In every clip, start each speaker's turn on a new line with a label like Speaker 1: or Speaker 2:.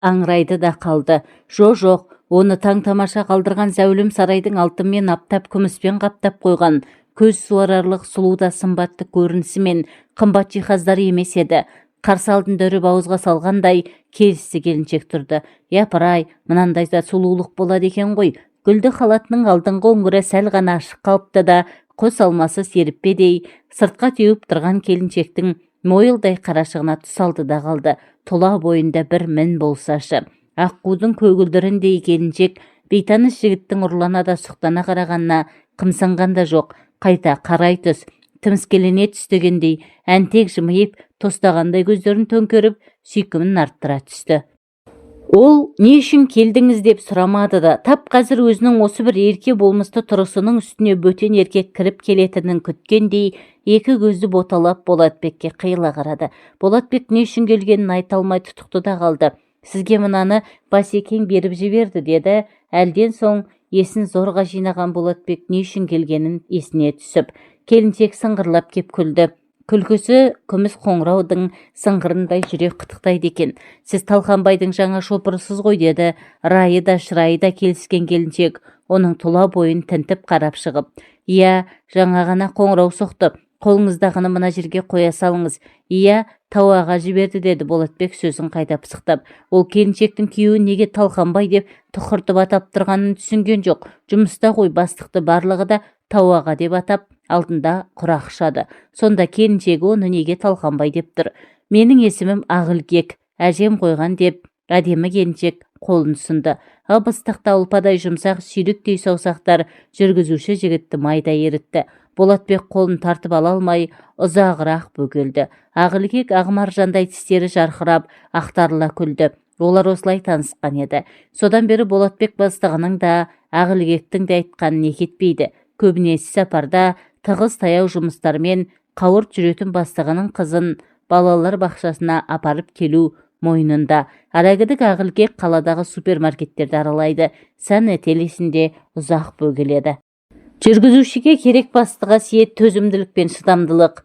Speaker 1: аңырайды да қалды. Жоқ, оны таң-тамаша қалдырған зәулім сарайдың алтынмен аптап күміспен қаптап қойған көз суарарлық сұлу да сымбатты көрінісі мен қымбат жиһаздары емес еді. Қарсы алдында үріп ауызға салғандай келісті келіншек тұрды. Япыр-ай, мынандай да сұлулық болады екен ғой. Гүлді халатының алдыңғы өңірі сәл ғана ашық қалыпты да, қос алмасы серіппедей сыртқа теуіп тұрған келіншектің мойылдай қарашығына түс алды да қалды. Тұла бойында бір мін болсашы. Аққудың көгілдіріндей келіншек бейтаныс жігіттің ұрлана да сұқтана қарағанына қымсынған да жоқ. Қайта қарай түс, тіміскелене түс дегендей әнтек жымиып, тостағандай көздерін төңкеріп, сүйкімін арттыра түсті. Ол не үшін келдіңіз деп сұрамады да, тап қазір өзінің осы бір ерке болмысты тұрысының үстіне бөтен еркек кіріп келетінін күткендей, екі көзді боталап Болатбекке қиыла қарады. Болатбек не үшін келгенін айта алмай тұтықты да қалды. Сізге мынаны Басекең беріп жіберді, деді. Әлден соң есін зорға жинаған Болатбек не үшін келгенін есіне түсіп, келіншек сыңғырлап кеп күлді. Күлкісі күміс қоңыраудың сыңғырындай жүрек қытықтайды екен. Сіз Талқанбайдың жаңа шопырысыз ғой, деді. Райы да шырайы да келіскен келіншек оның тұла бойын тінтіп қарап шығып. Иә, жаңа ғана қоңырау соқты. Қолыңыздағыны мына жерге қоя салыңыз. Иә, Тауаға жіберді, деді Болатбек сөзін қайта пысықтап. Ол келіншектің күйеуі неге Талқанбай деп тұқыртып атап тұрғанын түсінген жоқ. Жұмыста ғой, бастықты барлығы да Тауаға деп атап алдында құрақ ұшады. Сонда келіншегі оны неге Талқанбай деп тұр? Менің есімім Ағылкек, әжем қойған, деп әдемі келіншек қолын ұсынды. Ып-ыстықта ұлпадай жұмсақ сүйріктей саусақтар жүргізуші жігітті майда ерітті. Болатбек қолын тартып ала алмай ұзағырақ бөгелді. Ағылкек ағмаржандай тістері жарқырап ақтарыла күлді. Олар осылай танысқан еді. Содан бері Болатбек бастығының да Ағылкектің де айтқанын екі етпейді. Көбінесе сапарда тығыз таяу жұмыстармен қауырт жүретін бастығының қызын балалар бақшасына апарып келу мойнында. Арагідік Ағылкек қаладағы супермаркеттерді аралайды. Сән этелесінде ұзақ бөгеледі. Жүргізушіге керек бастыға сиет төзімділік пен шыдамдылық.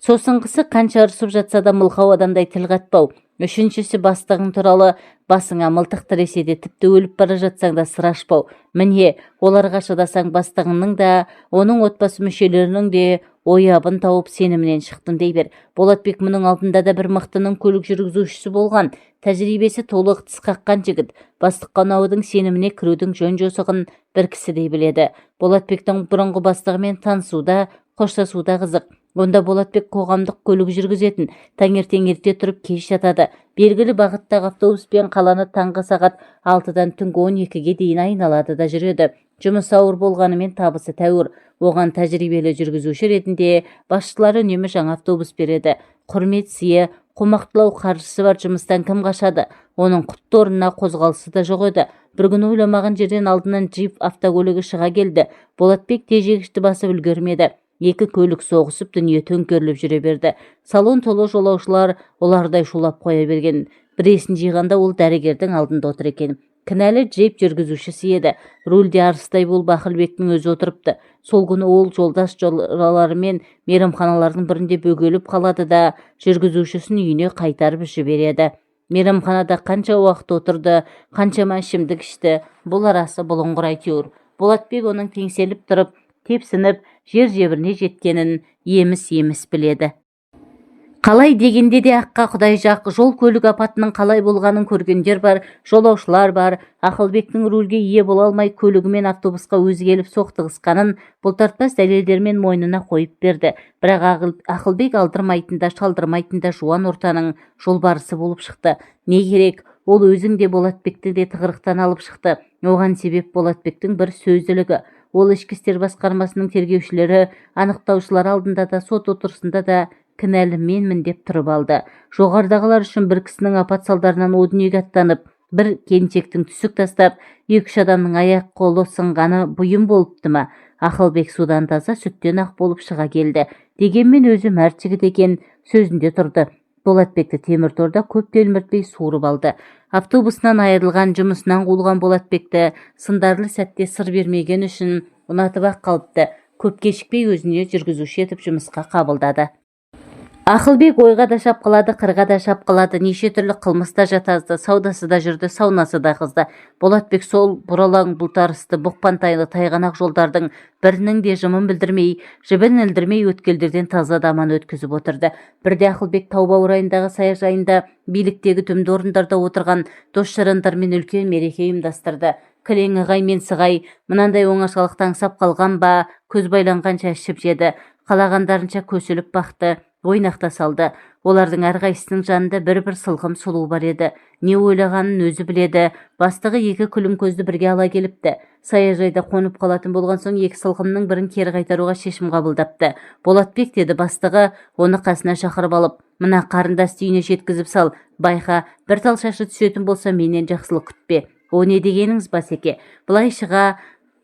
Speaker 1: Сосыңғысы қанша ұрсып жатса да мылқау адамдай тіл қатпау. Үшіншісі бастығың туралы басыңа мылтық тіресе де тіпті өліп бара жатсаң да сыр ашпау. Міне, оларға шыдасаң бастығыңның да, оның отбасы мүшелерінің де ойабын тауып сенімінен шықтың дей бер. Болатбек мұның алдында да бір мықтының көлік жүргізушісі болған, тәжірибесі толық тіс қаққан жігіт. Бастыққа ұнаудың сеніміне кірудің жөн-жосығын бір кісідей біледі. Болатбектің бұрынғы бастығымен танысуда, қоштасуда қызық. Онда Болатбек қоғамдық көлік жүргізетін, таңертең ерте тұрып кеш жатады. Белгілі бағыттағы автобуспен қаланы таңғы сағат 6-дан түнгі 12-ге дейін айналады да жүреді. Жұмыс ауыр болғанымен табысы тәуір. Оған тәжірибелі жүргізуші ретінде басшылары үнемі жаңа автобус береді. Құрмет сыйы, қомақтылау қаржысы бар жұмыстан кім қашады? Оның құтты орнына қозғалысы да жоқ еді. Бір күні ойламаған жерден алдынан джип автокөлігі шыға келді. Болатбек тежегішті басып үлгермеді. Екі көлік соғысып дүние төңкеріліп жүре берді. Салон толы жолаушылар олардай шулап қоя берген. Біресін жиғанда ол дәрігердің алдында отыр екен. Кінәлі джип жүргізушісі еді. Рульде арыстай болып Ақылбектің өзі отырыпты. Сол күні ол жолдас жолаулары мен мейрамханалардың бірінде бөгеліп қалады да жүргізушісін үйіне қайтарып жібереді. Мейрамханада қанша уақыт отырды, қаншама ішімдік ішті. Бұл арасы бұлыңғыр әйтеуір. Болатбек оның теңселіп тұрып, тепсініп, жер-жебіріне жеткенін еміс-еміс біледі. Қалай дегенде де аққа құдай жақ, жол көлік апатының қалай болғанын көргендер бар, жолаушылар бар. Ақылбектің рульге ие бола алмай көлігі мен автобусқа өзі келіп соқтығысқанын бұлтартпас дәлелдермен мойнына қойып берді. Бірақ Ақылбек алдырмайтын да шалдырмайтын да жуан ортаның жолбарысы болып шықты. Не керек? Ол өзің де Болатбекті де тығырықтан алып шықты. Оған себеп Болатбектің бір сөзділігі. Ол ішкі істер басқармасының тергеушілері, анықтаушылар алдында да, сот отырысында да кінәлі менмін деп тұрып алды. Жоғарыдағылар үшін бір кісінің апат салдарынан о дүниеге аттанып, бір келіншектің түсік тастап, 2-3 адамның аяқ қолы сынғаны бұйым болыпты ма? Ақылбек судан таза, сүттен ақ болып шыға келді. Дегенмен өзі мәрт жігіт екен, сөзінде тұрды. Болатбекті темір торда көп телміртпей суырып алды. Автобусынан айырылған, жұмысынан қуылған Болатбекті сындарлы сәтте сыр бермеген үшін ұнатып ақ қалыпты. Көп кешікпей өзіне жүргізуші етіп жұмысқа қабылдады. Ақылбек ойға да шапқылады, қырға да шапқылады, неше түрлі қылмыста жатазды, саудасы да жүрді, саунасы да қызды. Болатбек сол бұралаң бұлтарысты, бұқпантайлы тайғанақ жолдардың бірінің де жымын білдірмей, жібін ілдірмей өткелдерден таза даман өткізіп отырды. Бірде Ақылбек тау баурайындағы саяжайында биліктегі түмді орындарда отырған дос-жарандармен үлкен мереке ұйымдастырды. Кілең ығай мен сығай мынандай оңашалықты аңсап қалған ба, көз байланғанша ішіп жеді, қалағандарынша көсіліп бақты, ойнақта салды. Олардың әрқайсысының жанында бір-бір сылқым сұлу бар еді. Не ойлағанын өзі біледі. Бастығы екі күлім көзді бірге ала келіпті. Саяжайда қонып қалатын болған соң екі сылқымның бірін кері қайтаруға шешім қабылдапты. Болатбек, деді бастығы, оны қасына шақырып алып, мына қарындасты үйіне жеткізіп сал. Байқа, бір тал шашы түсетін болса менен жақсылық күтпе. О не дегеніңіз, Басеке? Былай шыға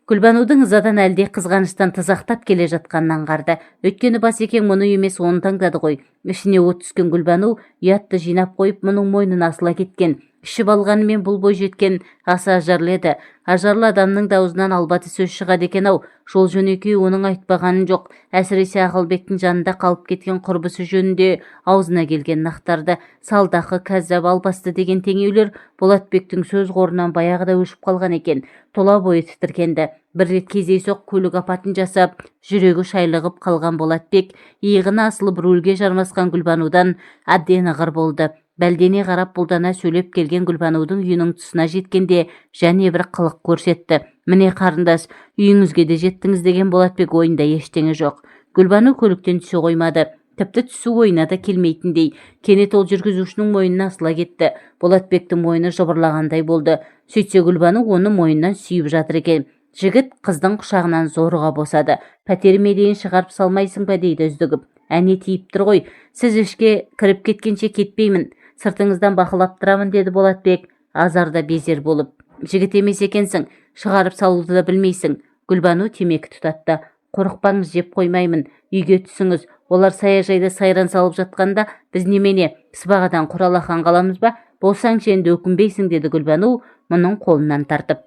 Speaker 1: Гүлбанудың ызадан әлде қызғаныштан тызақтап келе жатқанын аңғарды. Өйткені Басекең мұны емес оны таңдады ғой. Ішіне от түскен Гүлбану ұятты жинап қойып мұның мойнына асыла кеткен. Ішіп алғанымен бұл бой жеткен аса ажарлы еді. Ажарлы адамның даузынан албаты сөз шығады екен-ау. Жол жөнекей оның айтпағанын жоқ. Әсіресе Ақылбектің жанында қалып кеткен құрбысы жөнінде аузына келген нақтарды. Салдақы, кәззап, албасты деген теңеулер Болатбектің сөз қорынан баяғыда өшіп қалған екен. Тола бойы тітіркенді. Бір рет кездейсоқ көлік апатын жасап, жүрегі шайлығып қалған Болатбек иығына асылып рөлге жармасқан Гүлбанудан әбден ығыр болды. Бәлдене қарап бұлдана сөйлеп келген Гүлбанудың үйінің тұсына жеткенде және бір қылық көрсетті. Міне қарындас, үйіңізге де жеттіңіз деген Болатбек ойында ештеңе жоқ. Гүлбану көліктен түсе қоймады. Тіпті түсу ойына да келмейтіндей. Кенет ол жүргізушінің мойнына асыла кетті. Болатбектің мойны жыбырлағандай болды. Сөйтсе Гүлбану оны мойнынан сүйіп жатыр екен. Жігіт қыздың құшағынан зорға босады. Пәтеріме дейін шығарып салмайсың ба, дейді үздігіп. Әне тиіп тұр ғой. Сіз ішке кіріп кеткенше кетпеймін. Сыртыңыздан бақылап тұрамын, деді Болатбек, азарда безер болып. Жігіт емес екенсің, шығарып салуды да білмейсің. Гүлбану темекі тұтатты. Қорықпаңыз, жеп қоймаймын. Үйге түсіңіз. Олар саяжайда сайран салып жатқанда біз немене сыбағадан құралақан қаламыз ба? Болсаңшы енді өкінбейсің, деді Гүлбану мұның қолынан тартып.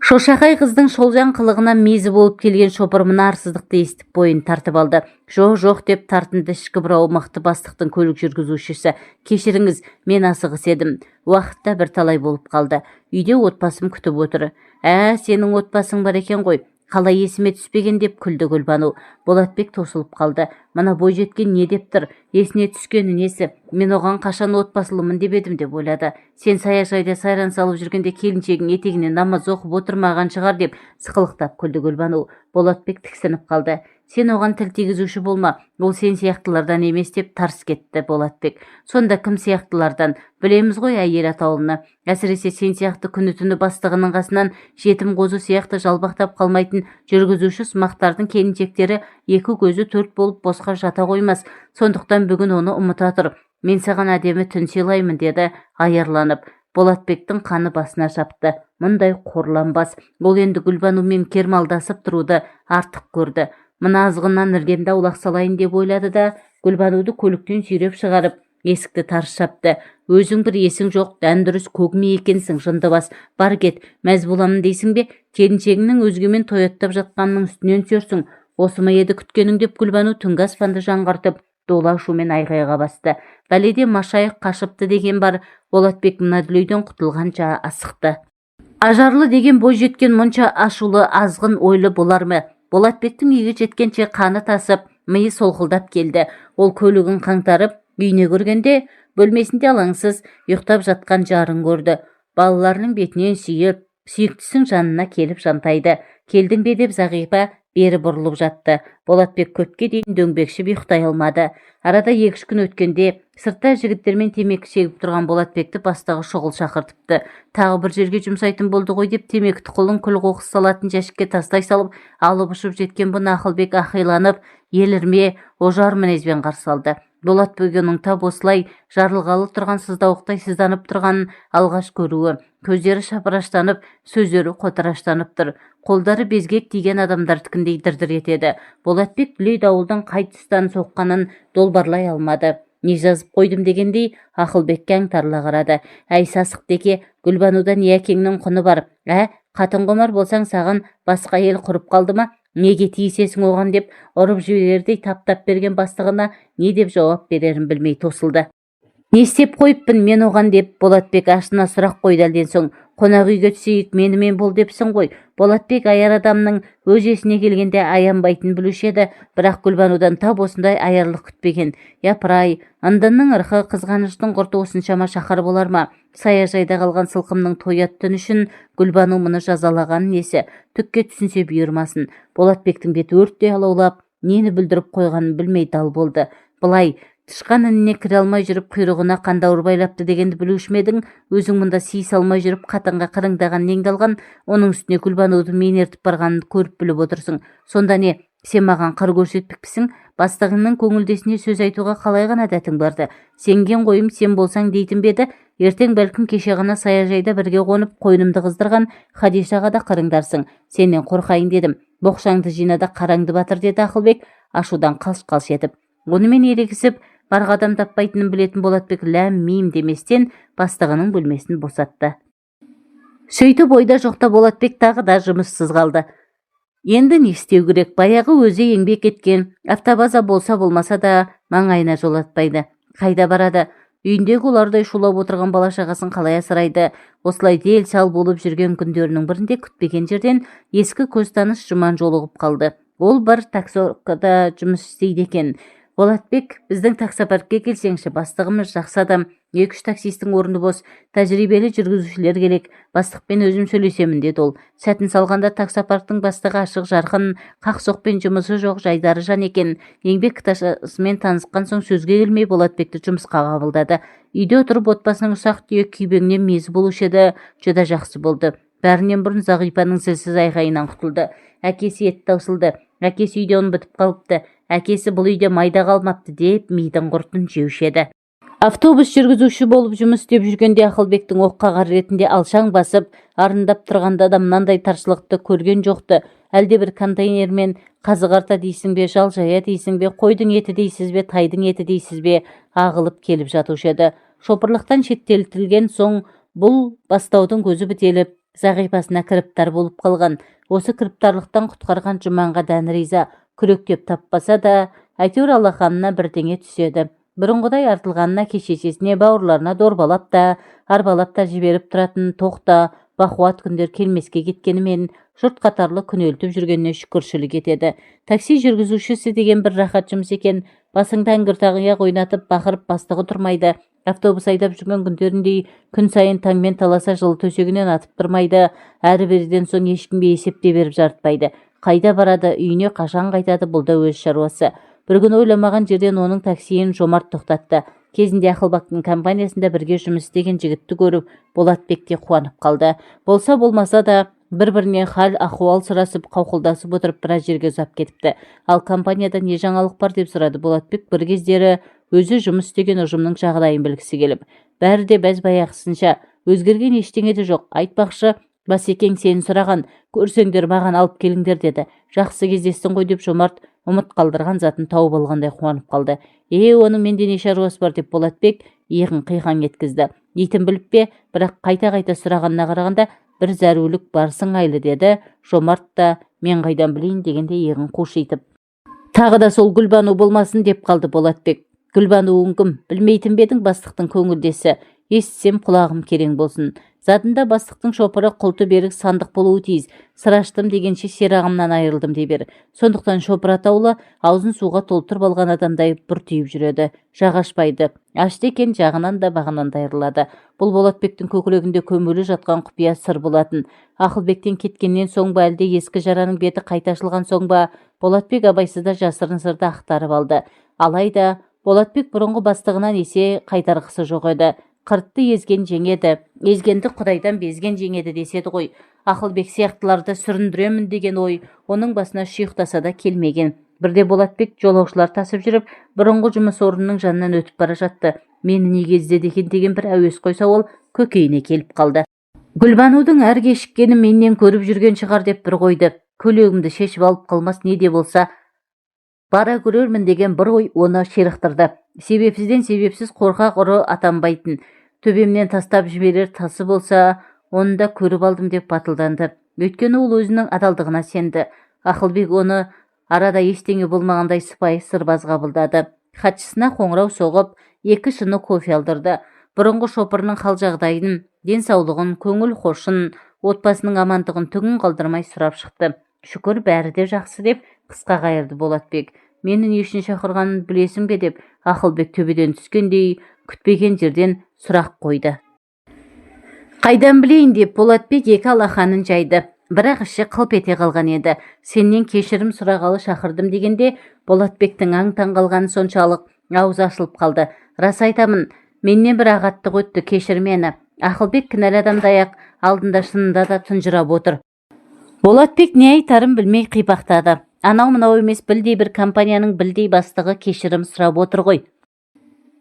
Speaker 1: Шошақай қыздың шолжаң қылығына мезі болып келген шопыр мына арсыздықты естіп бойын тартып алды. Жоқ деп тартынды ішкі бір аумақты бастықтың көлік жүргізушісі. Кешіріңіз, мен асығыс едім. Уақытта бір талай болып қалды. Үйде отбасым күтіп отыр. Сенің отбасың бар екен ғой. Қалай есіме түспеген, деп күлді Гүлбану. Болатбек тосылып қалды. Мына бой жеткен не деп тұр? Есіне түскені несі? Мен оған қашан отбасылымын деп едім, деп ойлады. Сен саяжайда сайран салып жүргенде келіншегің етегіне намаз оқып отырмаған шығар, деп сықылықтап күлді Гүлбану. Болатбек тіксініп қалды. Сен оған тіл тигізуші болма, ол сен сияқтылардан емес, деп тарс кетті Болатбек. Сонда кім сияқтылардан? Білеміз ғой әйел атаулыны. Әсіресе сен сияқты күні-түні бастығының қасынан жетім қозы сияқты жалбақтап қалмайтын жүргізуші сымақтардың келіншектері екі көзі төрт болып босқа жата қоймас. Сондықтан бүгін оны ұмыта тұр. Мен саған әдемі түн сыйлаймын, деді аярланып. Болатбектің қаны басына шапты. Мұндай қорланбас. Ол енді Гүлбанумен кермалдасып тұруды артық көрді. Мына азғыннан іргемді аулақ салайын деп ойлады да Гүлбануды көліктен сүйреп шығарып есікті тарс жапты. Өзің бір есің жоқ, дәндүріс көгме екенсің, жындыбас. Бар кет, мәз боламын дейсің бе? Келіншегіңнің өзгемен тояттап жатқанның үстінен түсерсің. Осы ма еді күткенің, деп Гүлбану түнгі аспанды жаңғыртып дола шумен айғайға басты. Бәледе машайық қашыпты деген бар. Болатбек мына дүлейден құтылғанша асықты. Ажарлы деген бой жеткен мұнша ашулы, азғын ойлы болар ма? Болатбектің үйге жеткенше қаны тасып, миы солқылдап келді. Ол көлігін қаңтарып үйіне көргенде бөлмесінде алаңсыз ұйықтап жатқан жарын көрді. Балаларының бетінен сүйіп, сүйіктісінің жанына келіп жантайды. Келдің бе, деп Зағипа бері бұрылып жатты. Болатбек көпке дейін дөңбекшіп ұйықтай алмады. Арада 2-3 күн өткенде сыртта жігіттермен темекі шегіп тұрған Болатбекті бастығы шұғыл шақыртыпты. Тағы бір жерге жұмсайтын болды ғой, деп темекі тұқылын күл қоқыс салатын жәшікке тастай салып, алып ұшып жеткен бұны Ақылбек ақиланып, елірме, ожар мінезбен қарсы алды. Болатбек оның тап осылай жарылғалы тұрған сыздауықтай сызданып тұрғанын алғаш көруі. Көздері шапыраштанып, сөздері қотыраштанып тұр. Қолдары безгек тиген адамдардікіндей дір-дір етеді. Болатбек дүлей дауылдың қай тұстан соққанын долбарлай алмады. Не жазып қойдым дегендей Ақылбекке аңтарыла қарады. Әй сасық деке, Гүлбанудан не әкеңнің құны бар? Қатын құмар болсаң саған басқа ел құрып қалды ма? неге тиісесің оған деп ұрып жіберердей таптап берген бастығына не деп жауап берерін білмей тосылды. Не істеп қойыппын мен оған деп Болатбек ашына сұрақ қойды әлден соң. Қонақ үйге түсейік, менімен бол депсің ғой. Болатбек аяр адамның өз есіне келгенде аянбайтын білуші еді, бірақ Гүлбанудан тап осындай аярлық күтпеген. Япыр-ай, ындынның ырқы, қызғаныштың құрты осыншама шақар болар ма? Саяжайда қалған сылқымның той аттын үшін Гүлбану мұны жазалаған несі, түкке түсінсе бұйырмасын. Болатбектің беті өрттей алаулап, нені бүлдіріп қойғанын білмей дал болды. Былай тышқан ініне кіре алмай жүріп құйрығына қандауыр байлапты дегенді білуші ме едің? Өзің мұнда сый салмай жүріп қатынға қырыңдаған неңді алған, оның үстіне Гүлбануды мен ертіп барғанын көріп біліп отырсың. Сонда не, сен маған қыр көрсетпекпісің? Бастығыңның көңілдесіне сөз айтуға қалай ғана дәтің барды? Сенген қойым сен болсаң дейтін беді. Ертең бәлкім кеше ғана саяжайда бірге қонып қойнымды қыздырған Хадишаға да қырыңдарсың. Сенен қорқайын дедім. Боқшаңды жинада қараңды батыр, деді Ақылбек ашудан қалш-қалш етіп. Онымен ерегісіп барға адам таппайтынын білетін Болатбек ләм-мим деместен бастығының бөлмесін босатты. Сөйтіп ойда жоқта Болатбек тағы да жұмыссыз қалды. Енді не істеу керек? Баяғы өзі еңбек еткен автобаза болса болмаса да маңайына жолатпайды. Қайда барады? Үйіндегі олардай шулап отырған бала шағасын қалай асырайды? Осылай дел сал болып жүрген күндерінің бірінде күтпеген жерден ескі көзтаныс Жұман жолығып қалды. Ол бір таксокада жұмыс істейді екен. Болатбек, біздің таксопаркке келсеңші, бастығымыз жақсы адам, 2-3 таксистің орны бос, тәжірибелі жүргізушілер керек, бастықпен өзім сөйлесемін деді ол. Сәтін салғанда таксопарктың бастығы ашық жарқын, қақсоқпен жұмысы жоқ жайдары жан екен. Еңбек кітапшасымен танысқан соң сөзге келмей Болатбекті жұмысқа қабылдады. Үйде отырып отбасының ұсақ түйек күйбеңнен мезі болушы еді, жүда жақсы болды. Бәрінен бұрын Зағипаның зілсіз айғайынан құтылды. Әкесі ет таусылды. Әкесі үйде бітіп қалыпты. Әкесі бұл үйде майда қалмапты деп мидың құртын жеуші еді. Автобус жүргізуші болып жұмыс істеп жүргенде Ақылбектің оққағар ретінде алшаң басып, арындап тұрғанда да мынандай таршылықты көрген жоқты. Әлде бір контейнермен қазы қарта дейсің бе, жал жая дейсің бе, қойдың еті дейсіз бе, тайдың еті дейсіз бе, ағылып келіп жатушы еді. Шопырлықтан шеттетілген соң бұл бастаудың көзі бітеліп, Зағипасына кіріптар болып қалған. Осы кіріптарлықтан құтқарған Жұманға дән риза, күректеп таппаса да, әйтеуір алақанына бірдеңе түседі. Бұрынғыдай артылғанына кешесесіне бауырларына дорбалап та, арбалап та жіберіп тұратын тоқта, бақуат күндер келмеске кеткенімен жұрт қатарлы күнелтіп жүргеніне шүкіршілік етеді. Такси жүргізушісі деген бір рахат жұмыс екен. Басыңда әңгір-тағия ойнатып бақырып бастығы тұрмайды. Автобус айдап жүрген күндеріндей күн сайын таңмен таласа жылы төсегінен атып тұрмайды. Әрі-беріден соң ешкімге есепте беріп жарытпайды. Қайда барады, үйіне қашан қайтады, бұл да өз шаруасы. Бір күн ойламаған жерден оның таксиін Жомарт тоқтатты. Кезінде Ақылбектің компаниясында бірге жұмыс істеген жігітті көріп, Болатбек те қуанып қалды. Болса болмаса да бір-бірінен хал ахуал сұрасып, қауқылдасып отырып біраз жерге ұзап кетіпті. Ал компанияда не жаңалық бар деп сұрады Болатбек бір кездері өзі жұмыс істеген ұжымның жағдайын білгісі келіп. Бәрі де бәз-баяғысынша, өзгерген ештеңе де жоқ. Айтпақшы, Басекең сені сұраған, көрсеңдер маған алып келіңдер деді. Жақсы кездестің ғой деп Жомарт ұмыт қалдырған затын тауып алғандай қуанып қалды. Оның менде не шаруасы бар деп Болатбек иығын қиқан еткізді. Дейтін біліп пе, бірақ қайта-қайта сұрағанына қарағанда бір зәрулік барсың айлы деді. Жомарт та мен қайдан білейін дегенде иығын қушитып. Тағы да сол Гүлбану болмасын деп қалды Болатбек. Гүлбануың кім? Білмейтін бе едің бастықтың көңілдесі? Естісем құлағым керең болсын. Затында бастықтың шопыры құлты берік сандық болуы тиіс. Сыр аштым дегенше серағымнан айырылдым дей бер. Сондықтан шопыр атаулы аузын суға толтырып алған адамдай бұртиып жүреді. Жағашпайды. Ашты екен жағынан да бағынан да айырылады. Бұл Болатбектің көкірегінде көмулі жатқан құпия сыр болатын. Ақылбектен кеткеннен соң ба, әлде ескі жараның беті қайта ашылған соң ба, Болатбек абайсызда жасырын сырды ақтарып алды. Алайда Болатбек бұрынғы бастығынан есе қайтарғысы жоқ еді. Қыртты езген жеңеді, езгенді құдайдан безген жеңеді деседі ғой. Ақылбек сияқтыларды сүріндіремін деген ой оның басына шүйықтаса да келмеген. Бірде Болатбек жолаушылар тасып жүріп, бұрынғы жұмыс орнының жанынан өтіп бара жатты. Мені неге іздеді екен деген бір әуес қойса, ол көкейіне келіп қалды. Гүлбанудың әр кешіккені менен көріп жүрген шығар деп бір қойды. Көйлегімді шешіп алып қалмас не де болса бара көрермін деген бір ой оны ширықтырды. Себепсізден себепсіз қорқақ ұры атанбайтын. Төбемнен тастап жіберер тасы болса, оны да көріп алдым деп батылданды. Өйткені ол өзінің адалдығына сенді. Ақылбек оны арада ештеңе болмағандай сыпайы сырбаз қабылдады. Хатшысына қоңырау соғып, 2 шыны кофе алдырды. Бұрынғы шопырының хал жағдайын, денсаулығын, көңіл хошын, отбасының амандығын түгін қалдырмай сұрап шықты. Шүкір, бәрі де жақсы деп қысқа қайырды Болатбек. Мені не үшін шақырғанын білесің бе деп Ақылбек төбеден түскендей күтпеген жерден сұрақ қойды. Қайдан білейін деп Болатбек 2 алақанын жайды. Бірақ іші қылп ете қалған еді. Сенен кешірім сұрағалы шақырдым дегенде Болатбектің аң-таң қалғаны соншалық аузы ашылып қалды. Рас айтамын, менен бір ағаттық өтті, кешір мені. Ақылбек кінәлі адамдай-ақ алдында шынында да тұнжырап отыр. Болатбек не айтарын білмей қипақтады. Анау-мынау емес, білдей бір компанияның білдей бастығы кешірім сұрап отыр ғой.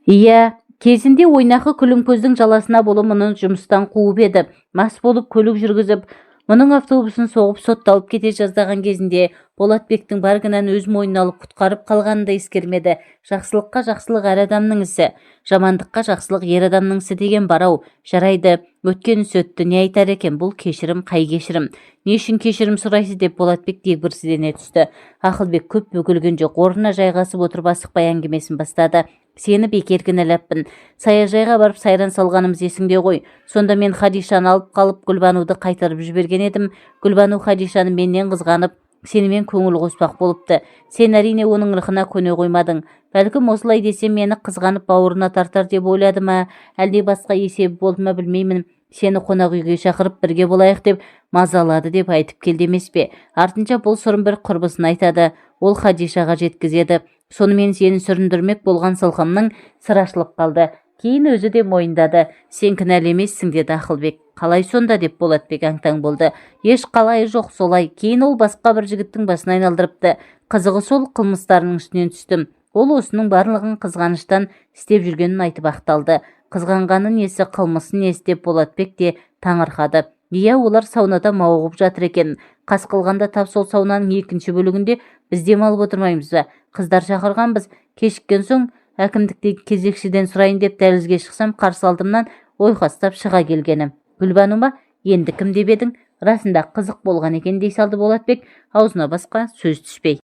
Speaker 1: Иә, кезінде ойнақы күлімкөздің жаласына болып мұны жұмыстан қуып еді. Мас болып көлік жүргізіп, мұның автобусын соғып сотталып кете жаздаған кезінде Болатбектің бар кінән өз мойнына алып құтқарып қалғанын да ескермеді. Жақсылыққа жақсылық әр адамның ісі, жамандыққа жақсылық ер адамның ісі деген барау. Жарайды, өткен іс өтті, не айтар екен, бұл кешірім, қай кешірім? Не үшін кешірім сұрайсыз деп Болатбек дегбірсіздене түсті. Ақылбек көп бөгелген жоқ, орнына жайғасып отырып асықпай әңгімесін бастады. Сені бекер кінәлаппын. Саяжайға барып сайран салғанымыз есіңде ғой. Сонда мен Хадишаны алып қалып Гүлбануды қайтарып жіберген едім. Гүлбану Хадишаны менен қызғанып, сенімен көңіл қоспақ болыпты. Сен әрине оның ырқына көне қоймадың. Бәлкім осылай десем мені қызғанып бауырына тартар деп ойлады ма, әлде басқа есебі болды ма білмеймін. Сені қонақ үйге шақырып бірге болайық деп мазалады деп айтып келді емес пе? Артынша бұл сырын бір құрбысын айтады. Ол Хадишаға жеткізеді. Сонымен сені сүріндірмек болған сылқымның сыры ашылып қалды. Кейін өзі де мойындады. Сен кінәлі емессің деді Ақылбек. Қалай сонда деп Болатбек аң-таң болды. Еш қалайы жоқ, солай. Кейін ол басқа бір жігіттің басына айналдырыпты. Қызығы сол қылмыстарының үстінен түстім. Ол осының барлығын қызғаныштан істеп жүргенін айтып ақталды. Қызғанғаны несі, қылмысы несі деп Болатбек те таңырқады. Иә, олар саунада мауығып жатыр екен. Қас қылғанда тап сол саунаның 2-ші бөлігінде біз демалып отырмаймыз ба? Қыздар шақырғанбыз. Кешіккен соң әкімдікте кезекшіден сұрайын деп дәлізге шықсам, қарсы алдымнан ойқастап шыға келгенім. Гүлбану ма? Енді кім деп едің? Расында қызық болған екен дей салды Болатбек, аузына басқа сөз түспей.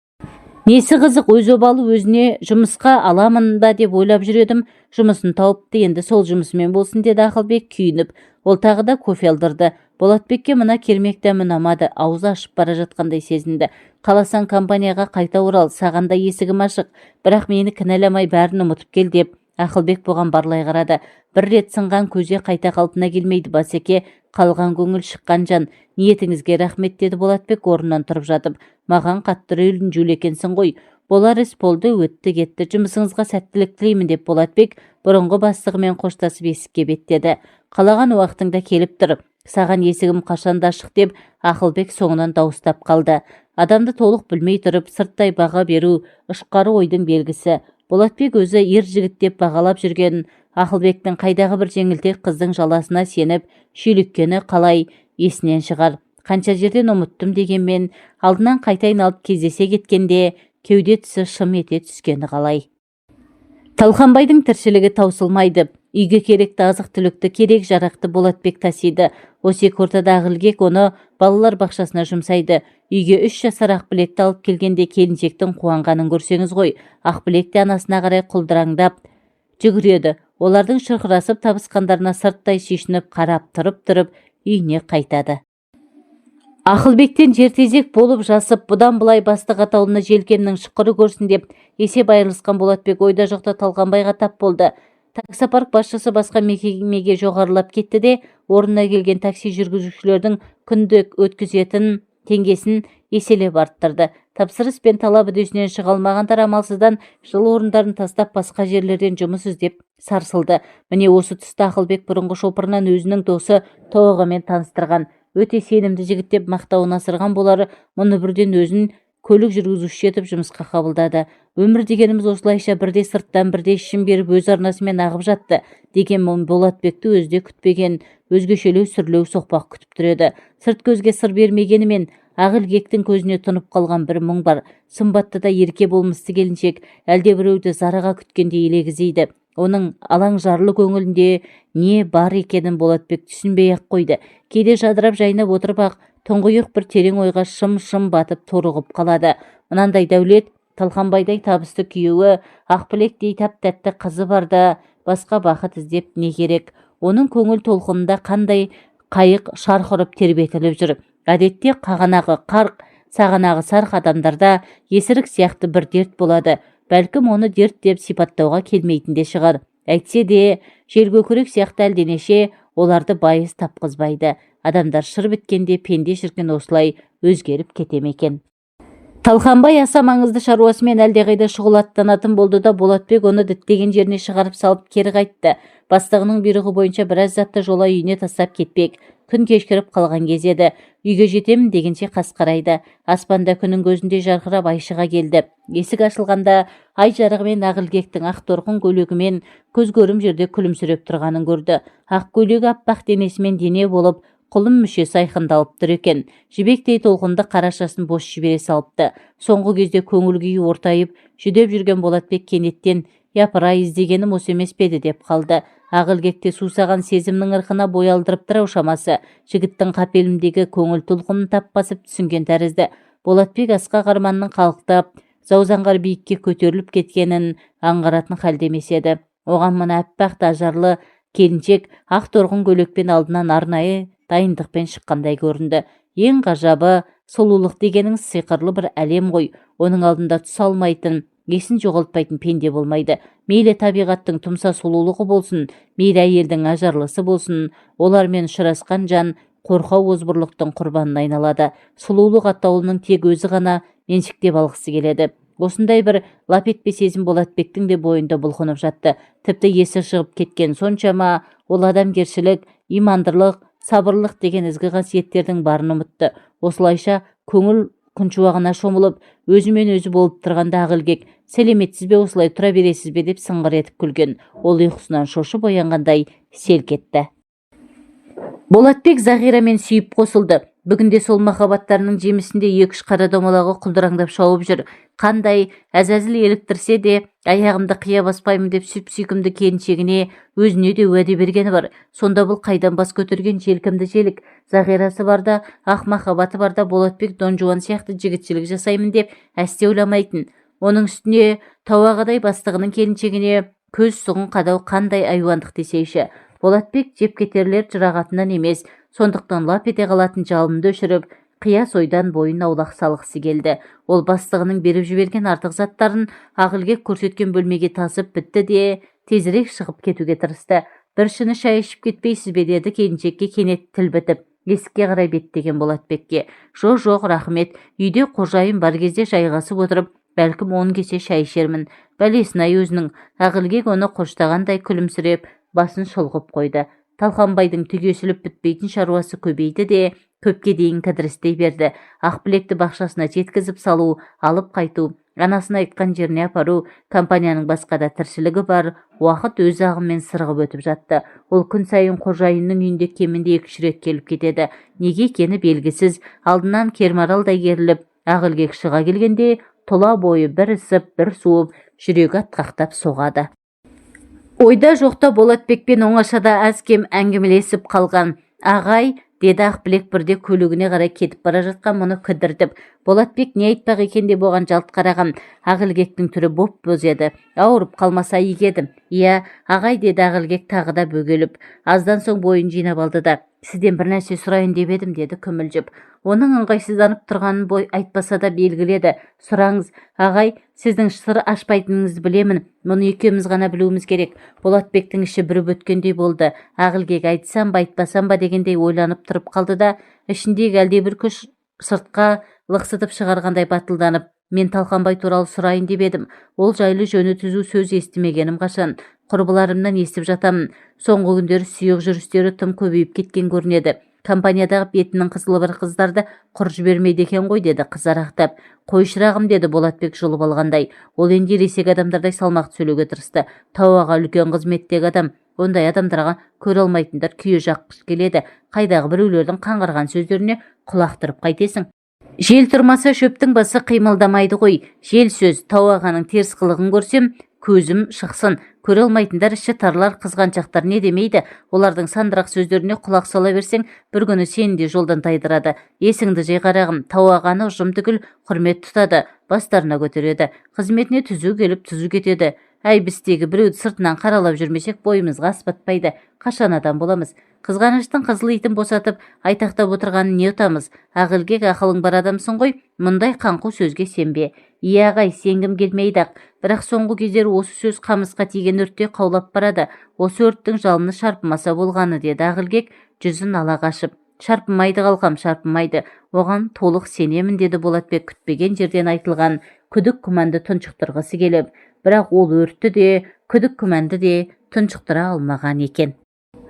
Speaker 1: Несі қызық, өз обалы өзіне жұмысқа аламын ба деп ойлап жүредім. Жұмысын тауыпты, енді сол жұмысымен болсын деді Ақылбек күйініп. Ол тағы да кофе алдырды. Болатбекке мына кермек дәмі ұнамады, аузы ашып бара жатқандай сезінді. Қаласаң компанияға қайта орал, саған да есігім ашық, бірақ мені кінәламай бәрін ұмытып кел деп Ақылбек бұған барлай қарады. Бір рет сынған көзе қайта қалпына келмейді, басеке, қалған көңіл шыққан жан. Ниетіңізге рахмет деді Болатбек орнынан тұрып жатып. Маған қатты ренжулі екенсің ғой. Болар іс болды, өтті кетті. Жұмысыңызға сәттілік тілеймін деп Болатбек бұрынғы бастығымен қоштасып есікке беттеді. Қалаған уақытыңда келіп тұр. Саған есігім қашанда ашық деп Ақылбек соңынан дауыстап қалды. Адамды толық білмей тұрып сырттай баға беру ұшқары ойдың белгісі. Болатбек өзі ер жігіт деп бағалап жүрген Ақылбектің қайдағы бір жеңілтек қыздың жаласына сеніп шүйліккені қалай есінен шығар. Қанша жерден ұмыттым дегенмен алдынан қайта айналып кездесе кеткенде кеуде тұсы шым ете түскені қалай. Талқанбайдың тіршілігі таусылмайды. Үйге керекті азық-түлікті керек жарақты Болатбек тасиды. Осек ортада Ақылбек оны балалар бақшасына жұмсайды. Үйге 3 жасар Ақбілекті алып келгенде келіншектің қуанғанын көрсеңіз ғой. Ақбілек те анасына қарай құлдыраңдап жүгіреді. Олардың шырқырасып табысқандарына сырттай сүйсініп қарап тұрып үйіне қайтады. Ақылбектен жертезек болып жасып, бұдан бұлай бастық атаулыны желкемнің шықыры көрсін деп есеп айырылысқан Болатбек ойда жоқта Талғанбайға тап болды. Таксопарк басшысы басқа мекемеге жоғарылап кетті де, орнына келген такси жүргізушілердің күндік өткізетін теңгесін еселеп арттырды. Тапсырыс пен талап үдесінен шыға алмағандар амалсыздан жыл орындарын тастап басқа жерлерден жұмыс іздеп сарсылды. Міне осы тұста Ақылбек бұрынғы шопырынан өзінің досы Тоғымен таныстырған. Өте сенімді жігіт деп мақтауын асырған болары мұны бірден өзін көлік жүргізуші етіп жұмысқа қабылдады. Өмір дегеніміз осылайша бірде сырттан бірде ішін беріп өз арнасымен ағып жатты деген Болатбекті өзде күтпеген өзгешелеу сүрлеу соқпақ күтіп тұреді. Сырт көзге сыр бермегенімен Ақылбектің көзіне тұнып қалған бір мұң бар. Сымбатты да ерке болмысты келіншек әлде біреуді зараға күткенде елегізейді. Оның алаңжарлы көңілінде не бар екенін Болатбек түсінбей-ақ қойды. Кейде жадырап жайнап отырып ақ тұңғиық бір терең ойға шым-шым батып торығып қалады. Мынандай дәулет, Талқанбайдай табысты күйеуі, Ақбілектей тәп-тәтті қызы барда басқа бақыт іздеп не керек? Оның көңіл толқынында қандай қайық шарқ ұрып тербетіліп жүр. Әдетте қағанағы қарқ, сағанағы сарқ адамдарда есірік сияқты бір дерт болады. Бәлкім оны дерт деп сипаттауға келмейтін де шығар. Әйтсе де, желкөкірек сияқты әлденеше оларды байыз тапқызбайды. Адамдар шыр біткенде пенде шіркін осылай өзгеріп кете ме екен. Талқанбай аса маңызды шаруасымен әлдеқайда шұғылаттанатын болды да Болатбек оны діттеген жеріне шығарып салып кері қайтты. Бастығының бұйрығы бойынша біраз затты жола үйіне тастап кетпек. Күн кешкіріп қалған кез еді. Үйге жетемін дегенше қас қарайды. Аспанда күннің көзінде жарқырап ай шыға келді. Есік ашылғанда ай жарығымен Ақылгектің ақ торқын көйлегімен көз көрім жерде күлімсіреп тұрғанын көрді. Ақ көйлегі аппақ денесімен дене болып, құлын мүшесі айқындалып тұр екен. Жібектей толқынды қарашасын бос жібере салыпты. Соңғы кезде көңіл күйі ортайып, жүдеп жүрген Болатбек кенеттен «Япыр-ай, іздегенім осы емес пе еді» деп қалды. Ақылгекте сусаған сезімнің ырқына бой алдырыптыр ау шамасы. Жігіттің қапелімдегі көңіл толқынын тап басып түсінген тәрізді. Болатбек асқақ арманның қалықтап, заузаңғар биікке көтеріліп кеткенін аңғаратын халде емес еді. Оған мына аппақ тажарлы келіншек ақ торғын көйлекпен алдынан арнайы дайындықпен шыққандай көрінді. Ең ғажабы, сұлулық дегенің сиқырлы бір әлем ғой. Оның алдында түс алмайтын, есін жоғалтпайтын пенде болмайды. Мейлі табиғаттың тұмса сұлулығы болсын, мейлі әйелдің ажарлысы болсын, олармен ұшырасқан жан қорқау озбырлықтың құрбанына айналады. Сұлулық атаулының тек өзі ғана меншіктеп алғысы келеді. Осындай бір лап етпе сезім Болатбектің де бойында бұлқынып жатты. Тіпті есі шығып кеткен соншама ол адамгершілік, имандылық, сабырлық деген ізгі қасиеттердің барын ұмытты. Осылайша көңіл күншуағына шомылып, өзімен өзі болып тұрғанда Ақылгек «Сәлеметсіз бе, осылай тұра бересіз бе?» деп сыңғыр етіп күлген. Ол ұйқысынан шошып оянғандай селк етті. Болатбек Зағирамен сүйіп қосылды. Бүгінде сол махаббаттарының жемісінде 2-3 қара домалағы құлдыраңдап шауып жүр. Қандай әзәзіл еліктірсе де, аяғымды қия баспаймын деп сүйкімді келіншегіне өзіне де уәде бергені бар. Сонда бұл қайдан бас көтерген желкімді желік? Зағирасы барда, ақ махаббаты барда Болатбек Дон Жуан сияқты жігітшілік жасаймын деп әсте ойламайтын. Оның үстіне тауағадай бастығының келіншегіне көз сұғын қадау қандай айуандық десейші. Болатбек жеп кетерлер жұрағатынан емес, сондықтан лап ете қалатын жалынды өшіріп, қияс ойдан бойын аулақ салғысы келді. Ол бастығының беріп жіберген артық заттарын Ақылгек көрсеткен бөлмеге тасып бітті де тезірек шығып кетуге тырысты. «Бір шыны шай ішіп кетпейсіз бе?» деді келіншекке кенет тіл бітіп. Есікке қарай беттеген Болатбекке. «Жоқ, рахмет. Үйде қожайын бар кезде жайғасып отырып, бәлкім 10 кесе шай ішермін. Бәлесін-ай өзінің». Ақылгек оны қоштағандай күлімсіреп, басын шұлғып қойды. Талқанбайдың түгесіліп бітпейтін шаруасы көбейді де көпке дейін кідірістей берді. Ақбілекті бақшасына жеткізіп салу, алып қайту, анасын айтқан жеріне апару, компанияның басқа да тіршілігі бар. Уақыт өз ағымен сырғып өтіп жатты. Ол күн сайын қожайынның үйінде кемінде 2-3 рет келіп кетеді. Неге екені белгісіз. Алдынан кермаралдай керіліп, Ақылгек шыға келгенде тұла бойы бір ысып, бір суып, жүрегі атқақтап соғады. Ойда жоқта Болатбекпен оңашада аз-кем әңгімелесіп қалған. «Ағай», деді Ақбілек бірде көлігіне қарай кетіп бара жатқан мұны кідіртіп. Болатбек не айтпақ екен деп оған жалт қараған. Ақылгектің түрі боп-боз еді. «Ауырып қалмаса игі едім». «Иә, ағай», деді Ақылгек тағы да бөгеліп. Аздан соң бойын жинап алды да «Сізден бір нәрсе сұрайын деп едім», деді күмілжіп. Оның ыңғайсызданып тұрғанын бой айтпаса да белгіледі. «Сұраңыз, ағай, сіздің сыр ашпайтыныңызды білемін. Мұны екеуміз ғана білуіміз керек». Болатбектің іші бүріп өткендей болды. Ақылгек айтсам ба айтпасам ба дегендей ойланып тұрып қалды да ішіндегі әлдебір күш сыртқа лықсытып шығарғандай батылданып, «Мен Талқанбай туралы сұрайын деп едім. Ол жайлы жөні түзу сөз естімегенім қашан. Құрбыларымнан естіп жатамын. Соңғы күндері сүйек жүрістері тым көбейіп кеткен көрінеді. Компаниядағы бетінің қызылы бір қыздарды құр жібермейді екен ғой», деді қызарақтап. «Қой шырағым», деді Болатбек жұлып алғандай. Ол енді ересек адамдардай салмақ сөйлеуге тырысты. «Тауаға үлкен қызметтегі адам. Ондай адамдарға көре алмайтындар күйе жаққыш келеді. Қайдағы біреулердің қаңғырған сөздеріне құлақ түріп қайтесің. Жел тұрмаса шөптің басы қимылдамайды ғой. Жел сөз, тауағаның теріс қылығын көрсем, көзім шықсын. Көре алмайтындар, іші тарлар, қызғаншақтар не демейді? Олардың сандырақ сөздеріне құлақ сала берсең, бір күні сені де жолдан тайдырады. Есіңді жи қарағым, тауағаны ұжым түгіл құрмет тұтады, бастарына көтереді. Қызметіне түзу келіп түзу кетеді. Әй, біз тегі біреуді сыртынан қаралап жүрмесек, бойымызға аспатпайды. Қашан адам боламыз? Қызғаныштың қызыл итін босатып, айтақтап отырғанын не ұтамыз? Ақылгек, ақылың бар адамсың ғой, мұндай қаңқу сөзге сенбе. Иә ағай, сенгім келмейді ақ. Бірақ соңғы кездері осы сөз қамысқа тиген өртте қаулап барады. Осы өрттің жалыны шарпымаса болғаны, деді Ақылгек, жүзін ала қашып. Шарпымайды қалқам, шарпымайды. Оған толық сенемін, деді Болатбек, күтпеген жерден айтылған күдік күмәнді тұншықтырғысы келіп. Бірақ ол өртті де, күдік күмәнді де тұншықтыра алмаған екен.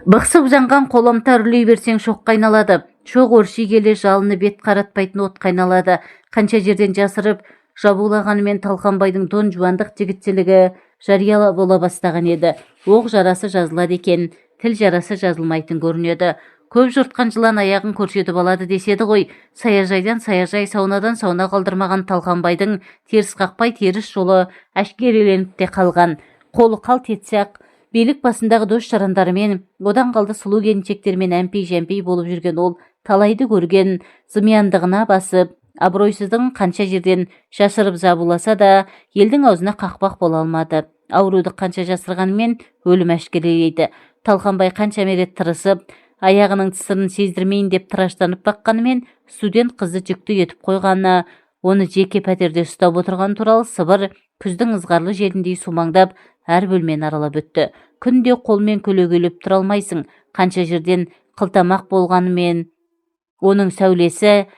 Speaker 1: Бықсып жанған қоламта үрлей берсең шоққа айналады. Шоқ өрши келе жалыны бет қаратпайтын отқа айналады. Қанша жерден жасырып жабулағанымен Талқанбайдың дон жуандық жігітшілігі жария бола бастаған еді. Оқ жарасы жазылады екен, тіл жарасы жазылмайтын көрінеді. Көп жұртқан жылан аяғын көрсетіп алады деседі ғой. Саяжайдан саяжай, саунадан сауна қалдырмаған Талқанбайдың теріс қақпай теріс жолы әшкереленіп те қалған. Қолы қалт етсе ақ, билік басындағы дос-жарандарымен, одан қалды сұлу келіншектермен әмпей-жәмпей болып жүрген ол талайды көрген, зымияндығына басып, абыройсыздығын қанша жерден шашырып забуласа да, елдің аузына қақпақ бола алмады. Ауруды қанша жасырғанымен өлім әшкерелейді. Талқанбай қанша мерет тырысып, аяғының тысырын сездірмейін деп тыраштанып баққанымен, студент қызды жүкті етіп қойғаны, оны жеке пәтерде ұстап отырған туралы сыбыр күздің ызғарлы желіндей сумаңдап, әр бөлмені аралап өтті. Күнде қолмен көлегейлеп тұра алмайсың. Қанша жерден қылтамақ болғанымен, оның сәулесі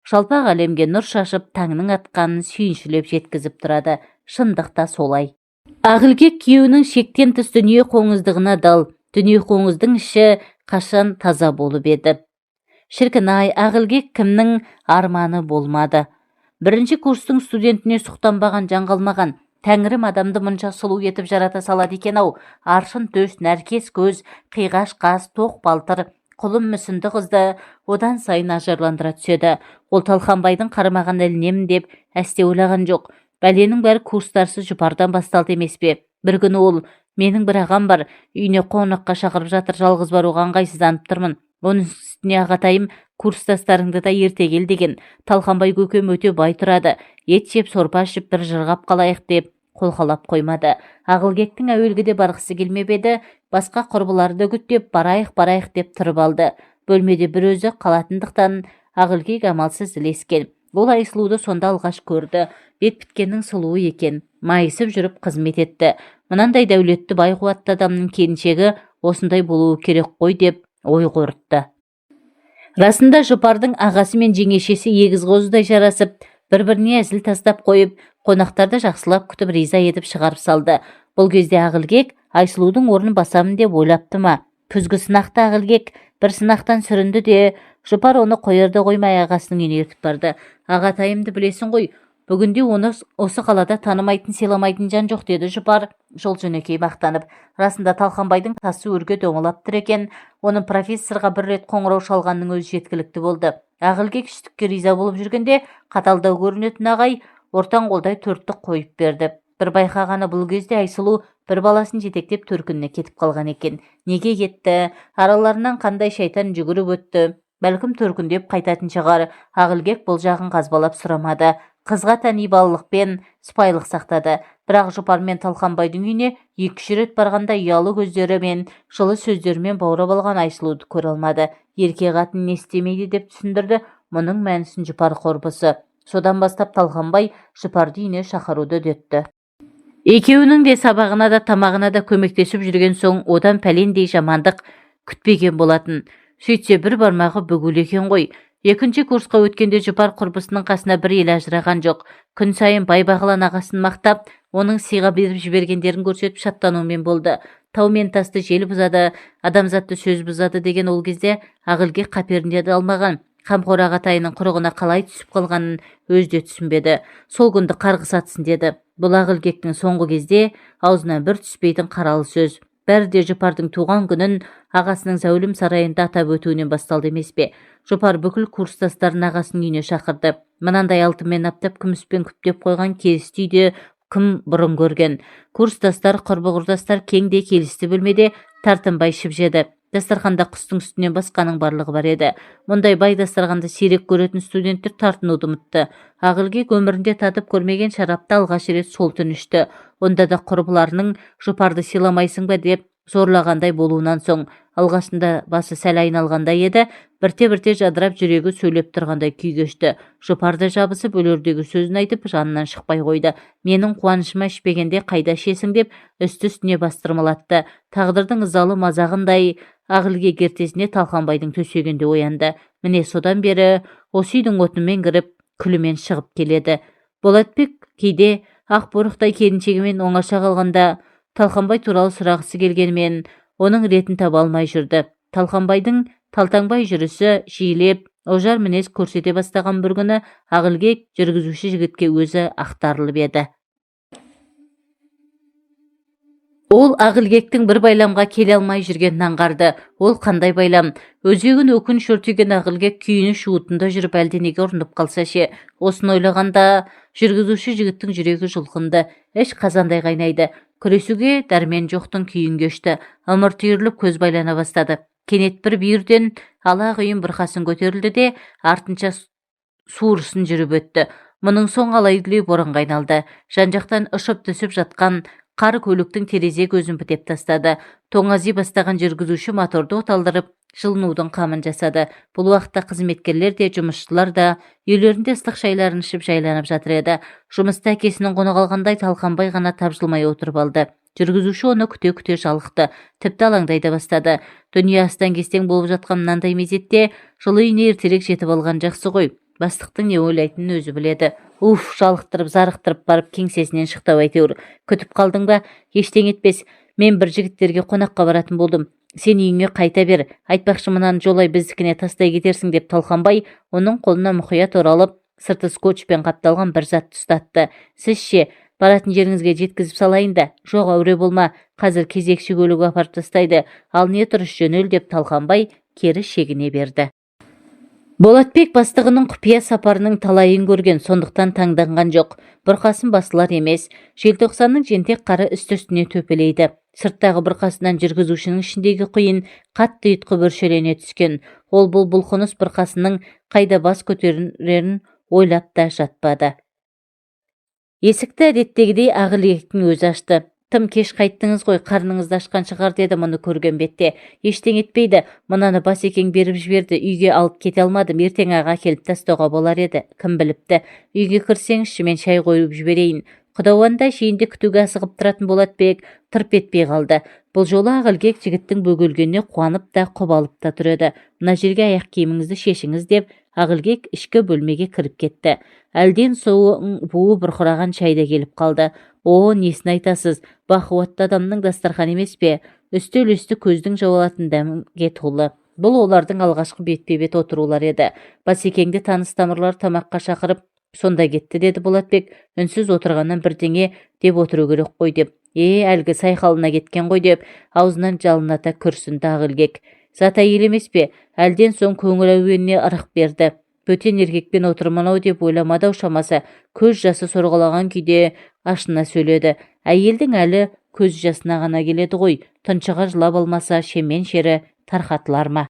Speaker 1: жалпақ әлемге нұр шашып, таңның атқанын сүйіншілеп жеткізіп тұрады. Шындықта солай. Ақылгек күйеуінің шектен тыс дүние қоңыздығына дал. Дүние қоңыздың іші қашан таза болып еді. Шіркін-ай, Ақылгек кімнің арманы болмады. Бірінші курстың студентіне сұқтанбаған, жаңғалмаған. Тәңірім адамды мұнша сұлу етіп жарата салады екен-ау. Аршын төс, нәркес көз, қиғаш қас, тоқ балтыр, құлым мүсінді қызды одан сайын ажарландыра түседі. Ол Талқанбайдың қармаған ілінемін деп әсте ойлаған жоқ. Бәленің бәрі курстарсы жұпардан басталды емес пе? Бір күні ол, менің бір ағам бар, үйіне қонаққа шақырып жатыр, жалғыз баруға ыңғайсызданып тұрмын. Оның үстіне ағатайым, курстастарыңды да ерте кел деген. Талқанбай көкем өте бай тұрады. Ет жеп, сорпа ішіп, бір жырғап қалайық деп қолқалап қоймады. Ақылгектің әуелгіде барғысы келмеп еді, басқа құрбыларды үгіттеп, барайық деп тұрып алды. Бөлмеде бір өзі қалатындықтан Ақылгек амалсыз ілескен. Ол Айсұлуды сонда алғаш көрді. Бет біткеннің сұлуы екен. Майысып жүріп қызмет етті. Мынандай дәулетті бай қуатты адамның келіншегі осындай болуы керек қой деп ой қорытты. Расында жұпардың ағасы мен жеңешесі егіз қозыдай жарасып, бір-біріне әзіл тастап қойып, қонақтарды жақсылап күтіп риза етіп шығарып салды. Бұл кезде Ақылгек Айсұлудың орнын басамын деп ойлапты ма? Күзгі сынақты Ақылгек бір сынақтан сүрінді де, жұпар оны қойырды қоймай ағасының үйіне ертіп барды. Ағатайымды білесің ғой, бүгінде оны осы қалада танымайтын, сыйламайтын жан жоқ, деді жұпар жол жөнекей мақтанып. Расында Талқанбайдың тасы өрге доңылап тұр екен. Оның профессорға бір рет қоңырау шалғанның өзі жеткілікті болды. Ақылгек іштікке риза болып жүргенде, қаталдау көрінетін ағай ортан қолдай төрттік қойып берді. Бір байқағаны бұл кезде Айсұлу бір баласын жетектеп төркініне кетіп қалған екен. Неге кетті? Араларынан қандай шайтан жүгіріп өтті? Бәлкім төркіндеп қайтатын шығар. Ақылгек бұл жағын қазбалап сұрамады. Қызға тән ибалылықпен сыпайылық сақтады. Бірақ жұпар мен Талқанбайдың үйіне 2-3 рет барғанда ұялы көздері мен жылы сөздерімен баурап алған Айсұлуды көре алмады. Ерке қатын не істемейді деп түсіндірді. Мұның мәнісін жұпар құрбысы. Содан бастап Талқанбай жұпарды үйіне шақыруды үдетті. Екеуінің де сабағына да тамағына да көмектесіп жүрген соң одан пәлендей жамандық күтпеген болатын. Сөйтсе бір бармағы бүгулі екен ғой. Екінші курсқа өткенде жұпар құрбысының қасына бір ел ажыраған жоқ. Күн сайын Байбағлан ағасын мақтап, оның сыйға беріп жібергендерін көрсетіп шаттанумен болды. Тау мен тасты жел бұзады, адамзатты сөз бұзады деген ол кезде Ақылгек қаперінде де алмаған. Қамқор ағатайының құрығына қалай түсіп қалғанын өзде түсінбеді. Сол күнді қарғыс атсын деді. Бұл Ақылгектің соңғы кезде аузынан бір түспейтін қаралы сөз. Бәрі де жұпардың туған күнін ағасының зәулім сарайында атап өтуінен басталды емес пе? Жұпар бүкіл курстастарын ағасының үйіне шақырды. Мынандай алтынмен аптап, күміспен күптеп қойған келісті үйде кім бұрын көрген. Курстастар, құрбы-құрдастар кеңде келісті бөлмеде тартынбай ішіп жеді. Дастарханда құстың үстінен басқаның барлығы бар еді. Мұндай бай дастарханды сирек көретін студенттер тартынуды ұмытты. Ақылбек өмірінде татып көрмеген шарапты алғаш рет сол түн ішті. Онда да құрбыларының жұпарды сыйламайсың ба деп зорлағандай болуынан соң алғашында басы сәл айналғандай еді, бірте-бірте жадырап жүрегі сөйлеп тұрғандай күй кешті. Жұпарды жабысып өлердегі сөзін айтып жанынан шықпай қойды. Менің қуанышыма ішпегенде қайда ішесің деп үсті-үстіне бастырмалатты. Тағдырдың ызалы мазағындай Ақылбек ертесіне Талқанбайдың төсегінде оянды. Міне содан бері осы үйдің отымен кіріп, күлімен шығып келеді. Болатбек кейде ақ борықтай келіншегімен оңаша қалғанда Талқанбай туралы сұрағысы келгенімен оның ретін таба алмай жүрді. Талқанбайдың талтаңбай жүрісі жиілеп, ожар мінез көрсете бастаған бір күні Ақылбек жүргізуші жігітке өзі ақтарылып еді. Ол Ақылбектің бір байламға келе алмай жүргенін аңғарды. Ол қандай байлам? Өзегін өкініш өртеген Ақылбек күйініш уытында жүріп әлденеге ұрынып қалса ше. Осыны ойлағанда жүргізуші жігіттің жүрегі жұлқынды, іш қазандай қайнайды. Күресуге дәрмен жоқтың күйін кешті. Ымырт үйіріліп көз байлана бастады. Кенет бір бүйірден ала-құйын бұрқасын көтерілді де артынша суырсын жүріп өтті. Мұның соң алай-дүлей боранға айналды. Жан-жақтан ұшып түсіп жатқан қар көліктің терезе көзін бітеп тастады. Тоңази бастаған жүргізуші моторды оталдырып, жылынудың қамын жасады. Бұл уақытта қызметкерлер де, жұмысшылар да үйлерінде ыстық шайларын ішіп жайланып жатыр еді. Жұмыста әкесінің қонақ алғандай Талқанбай ғана тапжылмай отырып алды. Жүргізуші оны күте-күте жалықты, тіпті алаңдай да бастады. Дүние астан-кестең болып жатқан мынандай мезетте жылы үйіне ертерек жетіп алған жақсы ғой. Бастықтың не ойлайтынын өзі біледі. Уф, жалықтырып, зарықтырып барып кеңсесінен шықты әйтеуір. Күтіп қалдың ба? Ештеңе етпес. Мен бір жігіттерге қонаққа баратын болдым. Сен үйіңе қайта бер. Айтпақшы мынаны жолай біздікіне тастай кетерсің деп Талқанбай оның қолына мұқият оралып, сырты скотчпен қапталған бір затты ұстатты. Сіз ше, баратын жеріңізге жеткізіп салайын да. Жоқ, әуре болма. Қазір кезекші көлігі апарып тастайды. Ал не тұрыс жөнел деп Талқанбай кері шегіне берді. Болатбек бастығының құпия сапарының талайын көрген, сондықтан таңданған жоқ. Бұрқасын басылар емес. Желтоқсанның жентек қары үсті-үстіне төпелейді. Сырттағы бұрқасынан жүргізушінің ішіндегі құйын қатты ұйытқып өршелене түскен. Ол бұл бұлқыныс бұрқасының қайда бас көтерерін ойлап та жатпады. Есікті әдеттегідей Ақылбектің өзі ашты. Тым кеш қайттыңыз ғой, қарныңызды ашқан шығар деді мұны көрген бетте. Ештеңе етпейді, мынаны Басекең беріп жіберді, үйге алып кете алмадым, ертең аға келіп тастауға болар еді. Кім біліпті, үйге кірсеңізші, мен шай қойып жіберейін. Құдауанда шейінде күтуге асығып тұратын Болатбек тырп етпей қалды. Бұл жолы Ақылбек жігіттің бөгелгеніне қуанып та қобалып та тұр еді. Мына жерге аяқ киіміңізді шешіңіз деп Ақылбек ішкі бөлмеге кіріп кетті. Әлден соң буы бұрқыраған шайда келіп қалды. О, несін айтасыз, бақуатты адамның дастархан емес пе? Үстел үсті көздің жауалатын дәмге толы. Бұл олардың алғашқы бетпе-бет отырулар еді. Басекеңді таныс тамырлар тамаққа шақырып, сонда кетті деді Болатбек. Үнсіз отырғаннан бірдеңе деп отыру керек қой деп. Әлгі сайқалына кеткен ғой деп аузынан жалыната күрсінді Ақылбек. Зат әйел емес пе? Әлден соң көңіл әуеніне ырық берді. Бөтен еркекпен отырмын-ау деп ойламады-ау шамасы. Көз жасы сорғалаған күйде ашына сөйледі. Әйелдің әлі көз жасына ғана келеді ғой. Тұншыға жылап алмаса шемен шері тарқатылар ма?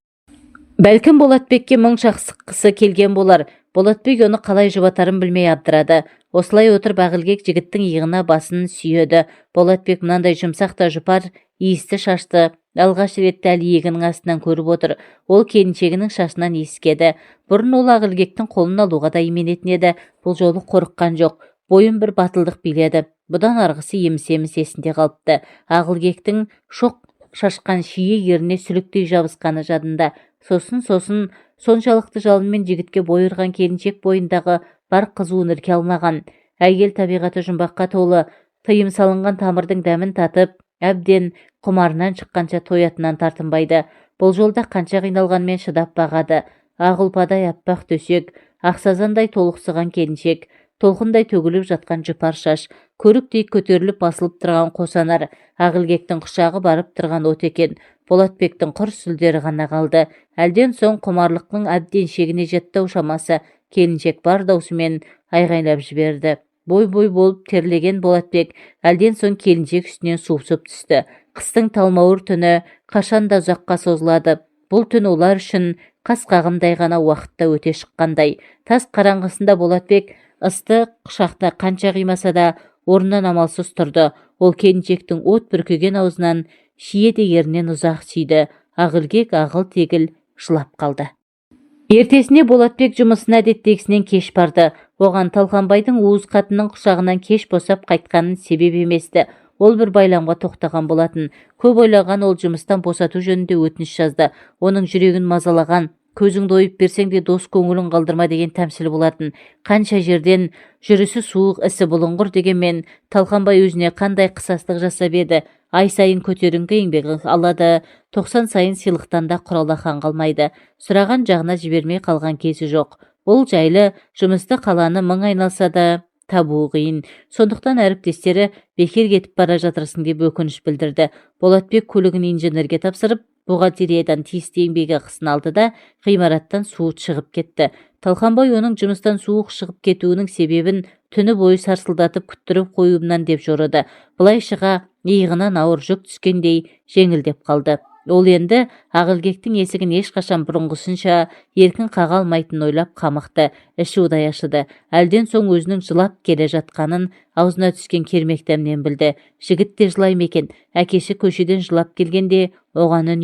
Speaker 1: Бәлкім Болатбекке мұң шақсыққысы келген болар. Болатбек оны қалай жұбатарын білмей абдырады. Осылай отырып Ақылбек жігіттің иығына басын сүйеді. Болатбек мынандай жұмсақ та жұпар иісті шашты алғаш рет дәл иегінің астынан көріп отыр. Ол келіншегінің шашынан иіскеді. Бұрын ол Ақылбектің қолын алуға да именетін еді. Бұл жолы қорыққан жоқ. Бойын бір батылдық биледі. Бұдан арғысы еміс-еміс есінде қалыпты. Ақылбектің шоқ шашқан шие еріне сүліктей жабысқаны жадында. Сосын соншалықты жалынмен жігітке бой ұрған келіншек бойындағы бар қызуын ірке алмаған. Әйел табиғаты жұмбаққа толы, тыйым салынған тамырдың дәмін татып, әбден құмарынан шыққанша тоятынан тартынбайды. Бұл жолда қанша қиналғанмен шыдап бағады. Ақ ұлпадай аппақ төсек, ақсазандай толықсыған келіншек, толқындай төгіліп жатқан жұпар шаш, көріктей көтеріліп басылып тұрған қосанар, Ақылбектің құшағы барып тұрған от екен. Болатбектің құр сүлдері ғана қалды. Әлден соң құмарлықтың әбден шегіне жетті шамасы, келіншек бар даусымен айғайлап жіберді. бой болып терлеген Болатбек әлден соң келіншек үстінен сусып түсті. Қыстың талмауыр түні қашанда ұзаққа созылады. Бұл түн олар үшін қас қағымдай ғана уақытта өте шыққандай. Тас қараңғысында Болатбек ысты құшақта қанша қимаса да орнынан амалсыз тұрды. Ол келіншектің от бүркеген аузынан шие дегерінен ұзақ сүйді. Ақылгек ағыл-тегіл жылап қалды. Ертесіне Болатбек жұмысына әдеттегісінен кеш барды. Оған Талқанбайдың уыз қатынның құшағынан кеш босап қайтқанын себеп еместі. Ол бір байламға тоқтаған болатын. Көп ойлаған ол жұмыстан босату жөнінде өтініш жазды. Оның жүрегін мазалаған, көзіңді ойып берсең де дос көңілін қалдырма деген тәмсіл болатын. Қанша жерден жүрісі суық, ісі бұлыңғыр дегенмен Талқанбай өзіне қандай қысастық жасап еді. Ай сайын көтеріңкі еңбегі алады, 90 сайын сыйлықтан да құралақан қалмайды. Сұраған жағына жібермей қалған кезі жоқ. Ол жайлы жұмысты қаланы мың айналса да табуы қиын. Сондықтан әріптестері бекер кетіп бара жатырсың деп өкініш білдірді. Болатбек көлігін инженерге тапсырып, бухгалтериядан тиісті еңбек ақысын алды да ғимараттан суыт шығып кетті. Талқанбай оның жұмыстан суық шығып кетуінің себебін түні бойы сарсылдатып күттіріп қоюымнан деп жорыды. Бұлайшыға иығынан ауыр жүк түскендей жеңілдеп қалды. Ол енді Ақылгектің есігін ешқашан бұрынғысынша еркін қаға алмайтынын ойлап қамықты. Іші удай ашыды. Әлден соң өзінің жылап келе жатқанын аузына түскен кермек дәмнен білді. Жігіт те жылай ма екен? Әкесі көшеден жылап келгенде оған үнем